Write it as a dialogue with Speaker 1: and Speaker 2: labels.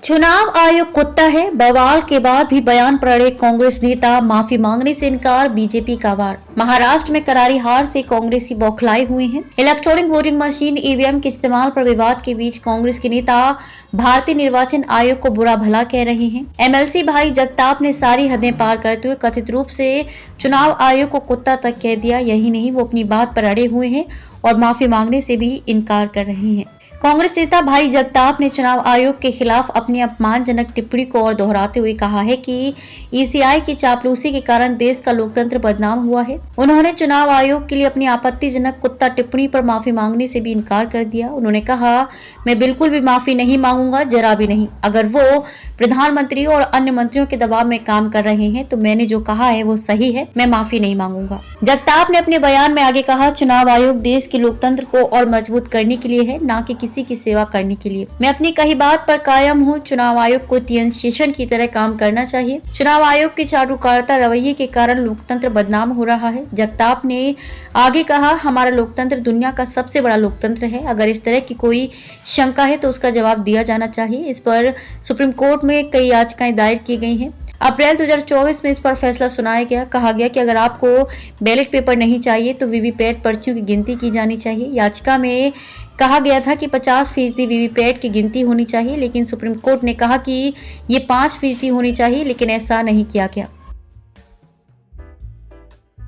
Speaker 1: चुनाव आयोग कुत्ता है, बवाल के बाद भी बयान पर अड़े कांग्रेस नेता, माफी मांगने से इनकार, बीजेपी का वार। महाराष्ट्र में करारी हार से कांग्रेसी बौखलाए हुए हैं। इलेक्ट्रॉनिक वोटिंग मशीन ईवीएम के इस्तेमाल पर विवाद के बीच कांग्रेस के नेता भारतीय निर्वाचन आयोग को बुरा भला कह रहे हैं। एमएलसी भाई जगताप ने सारी हदें पार करते हुए कथित रूप से चुनाव आयोग को कुत्ता तक कह दिया। यही नहीं, वो अपनी बात पर अड़े हुए हैं और माफी मांगने से भी इनकार कर रहे हैं। कांग्रेस नेता भाई जगताप ने चुनाव आयोग के खिलाफ अपनी अपमानजनक टिप्पणी को और दोहराते हुए कहा है कि ईसीआई की चापलूसी के कारण देश का लोकतंत्र बदनाम हुआ है। उन्होंने चुनाव आयोग के लिए अपनी आपत्तिजनक कुत्ता टिप्पणी पर माफी मांगने से भी इनकार कर दिया। उन्होंने कहा, मैं बिल्कुल भी माफी नहीं मांगूंगा, जरा भी नहीं। अगर वो प्रधानमंत्री और अन्य मंत्रियों के दबाव में काम कर रहे हैं तो मैंने जो कहा है वो सही है, मैं माफी नहीं मांगूंगा। जगताप ने अपने बयान में आगे कहा, चुनाव आयोग देश के लोकतंत्र को और मजबूत करने के लिए है, न कि किसी की सेवा करने के लिए। मैं अपनी कही बात पर कायम हूँ। चुनाव आयोग को टीएन शेषन की तरह काम करना चाहिए। चुनाव आयोग के चाटुकारिता रवैये के कारण लोकतंत्र बदनाम हो रहा है। जगताप ने आगे कहा, हमारा लोकतंत्र दुनिया का सबसे बड़ा लोकतंत्र है। अगर इस तरह की कोई शंका है तो उसका जवाब दिया जाना चाहिए। इस पर सुप्रीम कोर्ट में कई याचिकाएं दायर की गई हैं। अप्रैल 2024 में इस पर फैसला सुनाया गया। कहा गया कि अगर आपको बैलेट पेपर नहीं चाहिए तो वीवीपैट पर्चियों की गिनती की जानी चाहिए। याचिका में कहा गया था कि 50% वीवीपैट की गिनती होनी चाहिए, लेकिन सुप्रीम कोर्ट ने कहा कि ये 5% होनी चाहिए, लेकिन ऐसा नहीं किया गया।